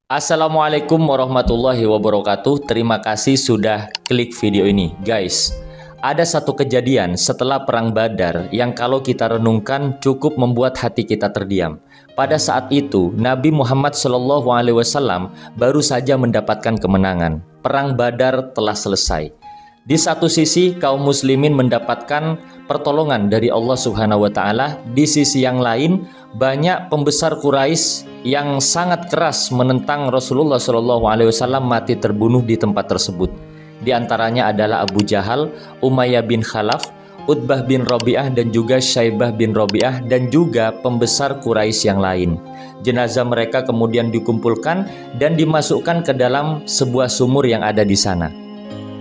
Assalamualaikum warahmatullahi wabarakatuh. Terima kasih sudah klik video ini. Guys, ada satu kejadian setelah Perang Badar yang kalau kita renungkan cukup membuat hati kita terdiam. Pada saat itu, Nabi Muhammad SAW baru saja mendapatkan kemenangan. Perang Badar telah selesai. Di satu sisi, kaum muslimin mendapatkan pertolongan dari Allah Subhanahu wa Ta'ala. Di sisi yang lain, banyak pembesar Quraisy yang sangat keras menentang Rasulullah SAW mati terbunuh di tempat tersebut. Di antaranya adalah Abu Jahal, Umayyah bin Khalaf, Utbah bin Rabi'ah, dan juga Syaibah bin Rabi'ah, dan juga pembesar Quraisy yang lain. Jenazah mereka kemudian dikumpulkan dan dimasukkan ke dalam sebuah sumur yang ada di sana.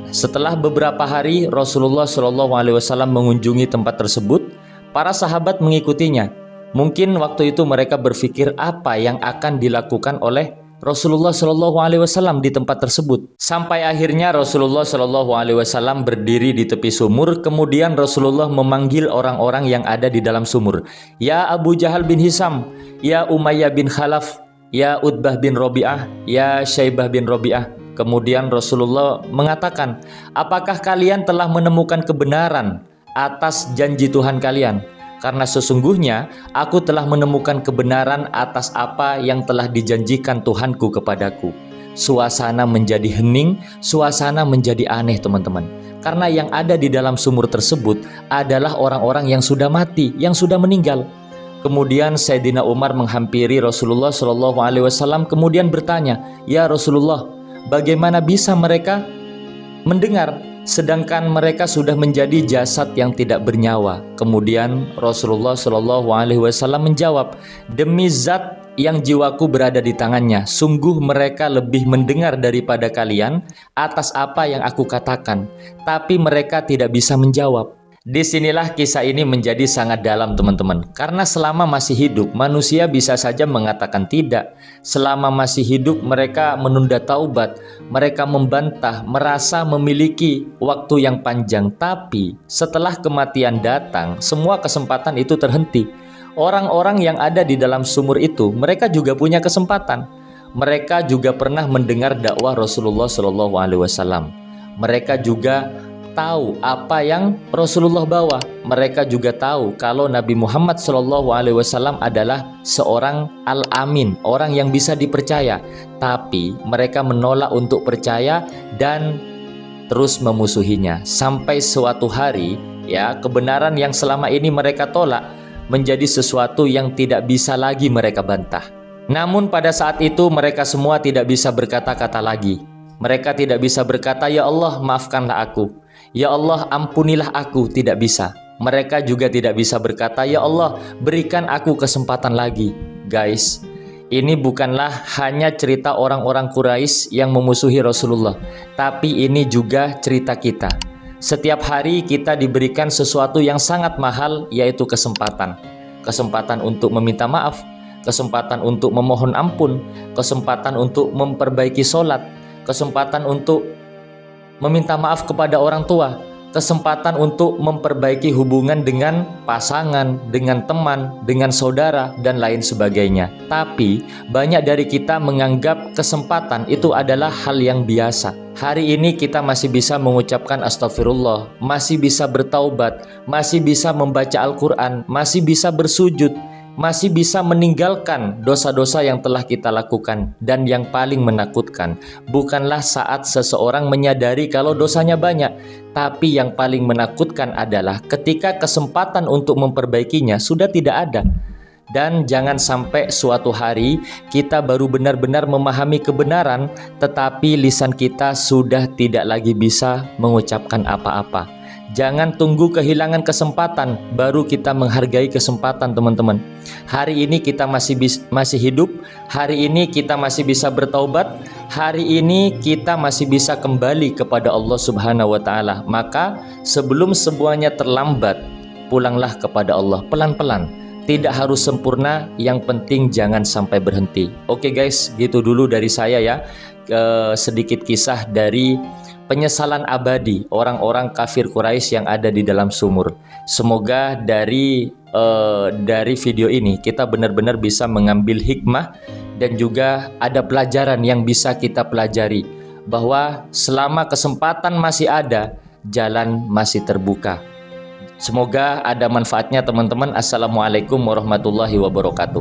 Setelah beberapa hari Rasulullah SAW mengunjungi tempat tersebut, para sahabat mengikutinya. Mungkin waktu itu mereka berpikir apa yang akan dilakukan oleh Rasulullah SAW di tempat tersebut. Sampai akhirnya Rasulullah SAW berdiri di tepi sumur. Kemudian Rasulullah memanggil orang-orang yang ada di dalam sumur. Ya Abu Jahal bin Hisam, ya Umayyah bin Khalaf, ya Utbah bin Rabi'ah, ya Syaibah bin Rabi'ah. Kemudian Rasulullah mengatakan, apakah kalian telah menemukan kebenaran atas janji Tuhan kalian? Karena sesungguhnya aku telah menemukan kebenaran atas apa yang telah dijanjikan Tuhanku kepadaku. Suasana menjadi hening, suasana menjadi aneh teman-teman. Karena yang ada di dalam sumur tersebut adalah orang-orang yang sudah mati, yang sudah meninggal. Kemudian Sayyidina Umar menghampiri Rasulullah SAW kemudian bertanya, ya Rasulullah, bagaimana bisa mereka mendengar sedangkan mereka sudah menjadi jasad yang tidak bernyawa? Kemudian Rasulullah SAW menjawab, demi zat yang jiwaku berada di tangannya, sungguh mereka lebih mendengar daripada kalian atas apa yang aku katakan, tapi mereka tidak bisa menjawab. Disinilah kisah ini menjadi sangat dalam teman-teman. Karena selama masih hidup, manusia bisa saja mengatakan tidak. Selama masih hidup, mereka menunda taubat. Mereka membantah, merasa memiliki waktu yang panjang. Tapi setelah kematian datang, semua kesempatan itu terhenti. Orang-orang yang ada di dalam sumur itu, mereka juga punya kesempatan. Mereka juga pernah mendengar dakwah Rasulullah SAW. Mereka juga tahu apa yang Rasulullah bawa. Mereka juga tahu kalau Nabi Muhammad SAW adalah seorang al-amin, orang yang bisa dipercaya. Tapi mereka menolak untuk percaya dan terus memusuhinya. Sampai suatu hari, ya, kebenaran yang selama ini mereka tolak menjadi sesuatu yang tidak bisa lagi mereka bantah. Namun pada saat itu mereka semua tidak bisa berkata-kata lagi. Mereka tidak bisa berkata, ya Allah maafkanlah aku, ya Allah ampunilah aku, tidak bisa. Mereka juga tidak bisa berkata, ya Allah berikan aku kesempatan lagi. Guys, ini bukanlah hanya cerita orang-orang Quraisy yang memusuhi Rasulullah, tapi ini juga cerita kita. Setiap hari kita diberikan sesuatu yang sangat mahal, yaitu kesempatan. Kesempatan untuk meminta maaf, kesempatan untuk memohon ampun, kesempatan untuk memperbaiki sholat, kesempatan untuk meminta maaf kepada orang tua, kesempatan untuk memperbaiki hubungan dengan pasangan, dengan teman, dengan saudara, dan lain sebagainya. Tapi banyak dari kita menganggap kesempatan itu adalah hal yang biasa. Hari ini kita masih bisa mengucapkan astagfirullah, masih bisa bertaubat, masih bisa membaca Al-Quran, masih bisa bersujud, masih bisa meninggalkan dosa-dosa yang telah kita lakukan. Dan yang paling menakutkan bukanlah saat seseorang menyadari kalau dosanya banyak, tapi yang paling menakutkan adalah ketika kesempatan untuk memperbaikinya sudah tidak ada. Dan jangan sampai suatu hari kita baru benar-benar memahami kebenaran, tetapi lisan kita sudah tidak lagi bisa mengucapkan apa-apa. Jangan tunggu kehilangan kesempatan baru kita menghargai kesempatan teman-teman. Hari ini kita masih hidup, hari ini kita masih bisa bertaubat, hari ini kita masih bisa kembali kepada Allah Subhanahu wa Ta'ala. Maka sebelum semuanya terlambat, pulanglah kepada Allah pelan-pelan. Tidak harus sempurna, yang penting jangan sampai berhenti. Oke guys, gitu dulu dari saya ya. Sedikit kisah dari penyesalan abadi orang-orang kafir Quraisy yang ada di dalam sumur. Semoga dari video ini kita benar-benar bisa mengambil hikmah dan juga ada pelajaran yang bisa kita pelajari, bahwa selama kesempatan masih ada, jalan masih terbuka. Semoga ada manfaatnya teman-teman. Assalamualaikum warahmatullahi wabarakatuh.